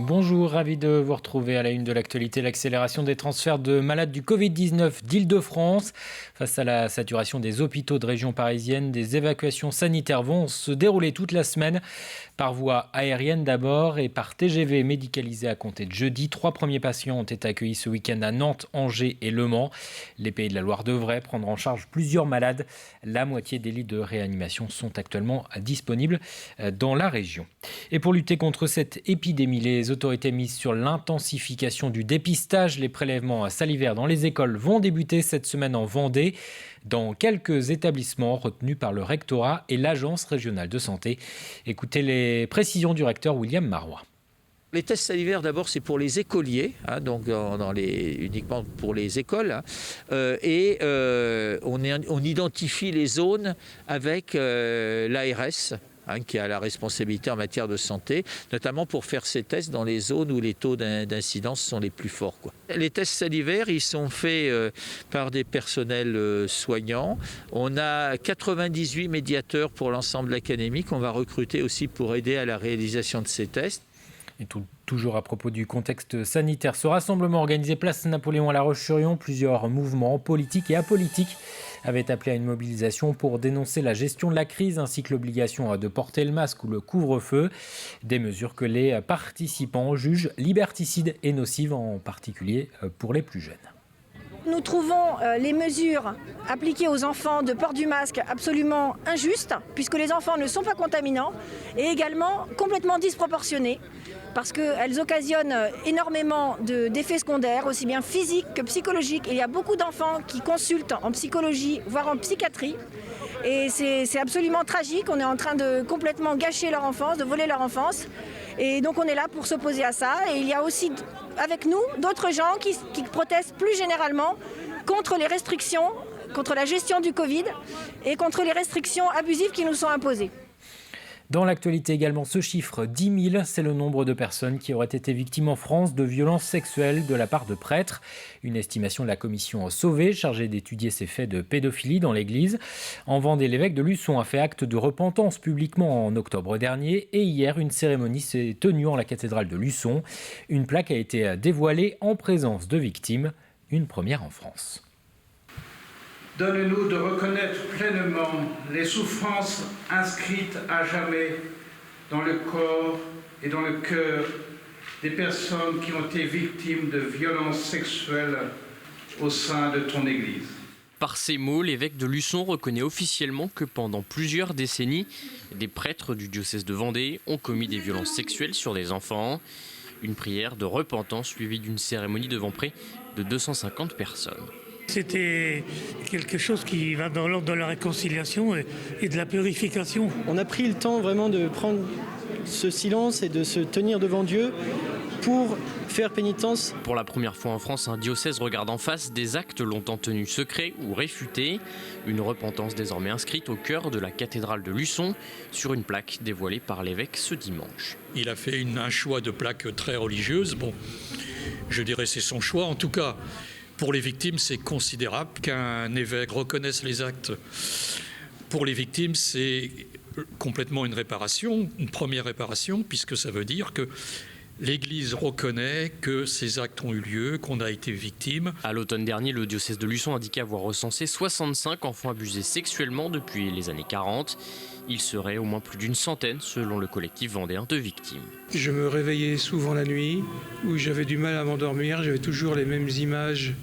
Bonjour, ravi de vous retrouver à la une de l'actualité. L'accélération des transferts de malades du Covid-19 d'Île-de-France. Face à la saturation des hôpitaux de région parisienne, des évacuations sanitaires vont se dérouler toute la semaine. Par voie aérienne d'abord et par TGV médicalisé à compter de jeudi. 3 premiers patients ont été accueillis ce week-end à Nantes, Angers et Le Mans. Les Pays de la Loire devraient prendre en charge plusieurs malades. La moitié des lits de réanimation sont actuellement disponibles dans la région. Et pour lutter contre cette épidémie, les autorités misent sur l'intensification du dépistage. Les prélèvements salivaires dans les écoles vont débuter cette semaine en Vendée, dans quelques établissements retenus par le rectorat et l'agence régionale de santé. Écoutez les précisions du recteur William Marois. Les tests salivaires, d'abord, c'est pour les écoliers, donc uniquement pour les écoles. On identifie les zones avec l'ARS, qui a la responsabilité en matière de santé, notamment pour faire ces tests dans les zones où les taux d'incidence sont les plus forts. Les tests salivaires, ils sont faits par des personnels soignants. On a 98 médiateurs pour l'ensemble de l'académie qu'on va recruter aussi pour aider à la réalisation de ces tests. Et toujours à propos du contexte sanitaire, ce rassemblement organisé place Napoléon à La Roche-sur-Yon, plusieurs mouvements politiques et apolitiques avaient appelé à une mobilisation pour dénoncer la gestion de la crise ainsi que l'obligation de porter le masque ou le couvre-feu. Des mesures que les participants jugent liberticides et nocives, en particulier pour les plus jeunes. Nous trouvons les mesures appliquées aux enfants de port du masque absolument injustes, puisque les enfants ne sont pas contaminants, et également complètement disproportionnées, parce qu'elles occasionnent énormément d'effets secondaires, aussi bien physiques que psychologiques. Il y a beaucoup d'enfants qui consultent en psychologie, voire en psychiatrie, et c'est absolument tragique. On est en train de complètement gâcher leur enfance, de voler leur enfance. Et donc on est là pour s'opposer à ça. Et il y a aussi avec nous d'autres gens qui protestent plus généralement contre les restrictions, contre la gestion du Covid et contre les restrictions abusives qui nous sont imposées. Dans l'actualité également, ce chiffre 10 000, c'est le nombre de personnes qui auraient été victimes en France de violences sexuelles de la part de prêtres. Une estimation de la commission Sauvé, chargée d'étudier ces faits de pédophilie dans l'Église. En Vendée, l'évêque de Luçon a fait acte de repentance publiquement en octobre dernier. Et hier, une cérémonie s'est tenue en la cathédrale de Luçon. Une plaque a été dévoilée en présence de victimes, une première en France. Donne-nous de reconnaître pleinement les souffrances inscrites à jamais dans le corps et dans le cœur des personnes qui ont été victimes de violences sexuelles au sein de ton Église. Par ces mots, l'évêque de Luçon reconnaît officiellement que pendant plusieurs décennies, des prêtres du diocèse de Vendée ont commis des violences sexuelles sur des enfants. Une prière de repentance suivie d'une cérémonie devant près de 250 personnes. C'était quelque chose qui va dans l'ordre de la réconciliation et de la purification. On a pris le temps vraiment de prendre ce silence et de se tenir devant Dieu pour faire pénitence. Pour la première fois en France, un diocèse regarde en face des actes longtemps tenus secrets ou réfutés. Une repentance désormais inscrite au cœur de la cathédrale de Luçon sur une plaque dévoilée par l'évêque ce dimanche. Il a fait un choix de plaque très religieuse. Bon, je dirais c'est son choix. En tout cas, pour les victimes, c'est considérable qu'un évêque reconnaisse les actes. Pour les victimes, c'est complètement une réparation, une première réparation, puisque ça veut dire que l'Église reconnaît que ces actes ont eu lieu, qu'on a été victime. À l'automne dernier, le diocèse de Luçon indiquait avoir recensé 65 enfants abusés sexuellement depuis les années 40. Il serait au moins plus d'une centaine, selon le collectif vendéen de victimes. Je me réveillais souvent la nuit, où j'avais du mal à m'endormir. J'avais toujours les mêmes images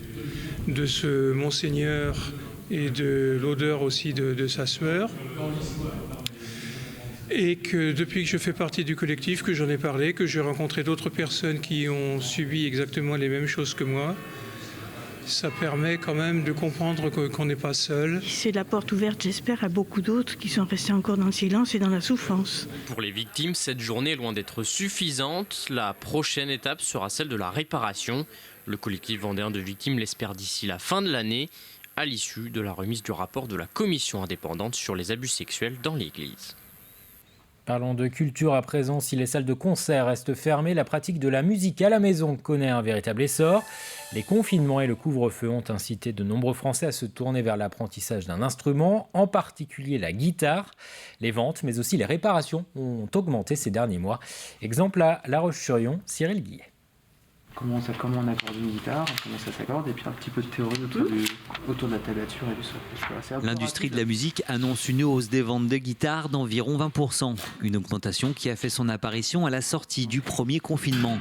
de ce monseigneur et de l'odeur aussi de sa sueur. Et que depuis que je fais partie du collectif, que j'en ai parlé, que j'ai rencontré d'autres personnes qui ont subi exactement les mêmes choses que moi, ça permet quand même de comprendre qu'on n'est pas seul. C'est la porte ouverte, j'espère, à beaucoup d'autres qui sont restés encore dans le silence et dans la souffrance. Pour les victimes, cette journée est loin d'être suffisante. La prochaine étape sera celle de la réparation. Le collectif vendéen de victimes l'espère d'ici la fin de l'année, à l'issue de la remise du rapport de la commission indépendante sur les abus sexuels dans l'Église. Parlons de culture à présent. Si les salles de concert restent fermées, la pratique de la musique à la maison connaît un véritable essor. Les confinements et le couvre-feu ont incité de nombreux Français à se tourner vers l'apprentissage d'un instrument, en particulier la guitare. Les ventes, mais aussi les réparations ont augmenté ces derniers mois. Exemple à La Roche-sur-Yon, Cyril Guillet. Comment on accorde une guitare, comment ça s'accorde, et puis un petit peu de théorie autour de la tablature et du solfège. L'industrie de la musique annonce une hausse des ventes de guitares d'environ 20%. Une augmentation qui a fait son apparition à la sortie du premier confinement.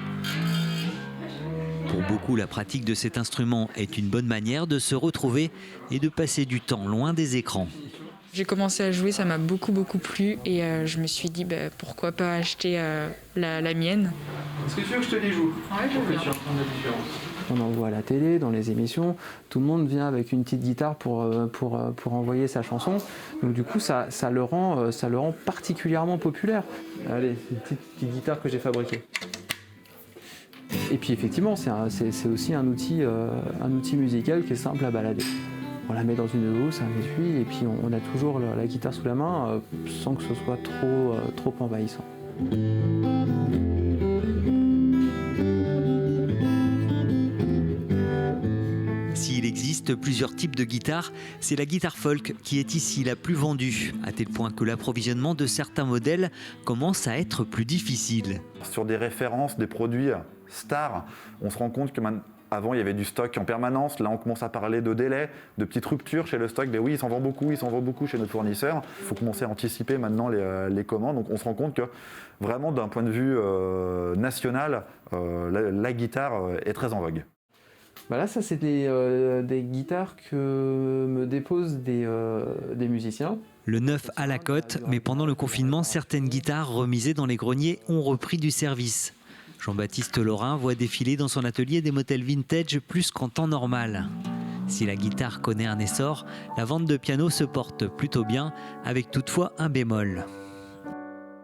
Pour beaucoup, la pratique de cet instrument est une bonne manière de se retrouver et de passer du temps loin des écrans. J'ai commencé à jouer, ça m'a beaucoup plu et je me suis dit pourquoi pas acheter la mienne. Est-ce que tu veux que je te les joue? Ouais, je veux bien. On en voit à la télé, dans les émissions, tout le monde vient avec une petite guitare pour envoyer sa chanson. Donc du coup, ça le rend particulièrement populaire. Allez, une petite guitare que j'ai fabriquée. Et puis effectivement, c'est aussi un outil musical qui est simple à balader. On la met dans une housse, un étui, et puis on a toujours la guitare sous la main sans que ce soit trop envahissant. S'il existe plusieurs types de guitares, c'est la guitare folk qui est ici la plus vendue, à tel point que l'approvisionnement de certains modèles commence à être plus difficile. Sur des références, des produits stars, on se rend compte que avant, il y avait du stock en permanence. Là, on commence à parler de délais, de petites ruptures chez le stock. Mais oui, il s'en vend beaucoup chez nos fournisseurs. Il faut commencer à anticiper maintenant les commandes. Donc, on se rend compte que vraiment, d'un point de vue national, la guitare est très en vogue. Là, ça, c'est des guitares que me déposent des musiciens. Le neuf à la cote, mais pendant le confinement, certaines guitares remisées dans les greniers ont repris du service. Jean-Baptiste Laurin voit défiler dans son atelier des modèles vintage plus qu'en temps normal. Si la guitare connaît un essor, la vente de pianos se porte plutôt bien, avec toutefois un bémol.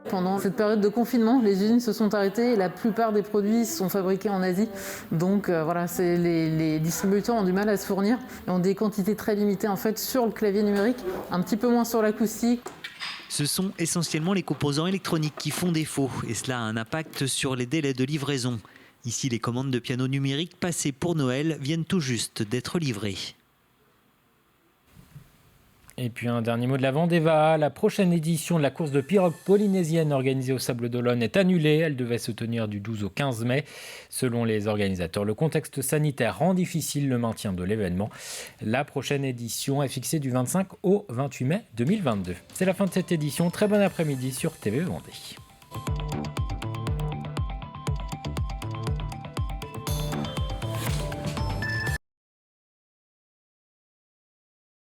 Pendant cette période de confinement, les usines se sont arrêtées et la plupart des produits sont fabriqués en Asie. Donc les distributeurs ont du mal à se fournir et ont des quantités très limitées en fait sur le clavier numérique, un petit peu moins sur l'acoustique. Ce sont essentiellement les composants électroniques qui font défaut et cela a un impact sur les délais de livraison. Ici, les commandes de piano numérique passées pour Noël viennent tout juste d'être livrées. Et puis un dernier mot de la Vendée-Va. La prochaine édition de la course de pirogue polynésienne organisée au Sable d'Olonne est annulée. Elle devait se tenir du 12 au 15 mai. Selon les organisateurs, le contexte sanitaire rend difficile le maintien de l'événement. La prochaine édition est fixée du 25 au 28 mai 2022. C'est la fin de cette édition. Très bon après-midi sur TV Vendée.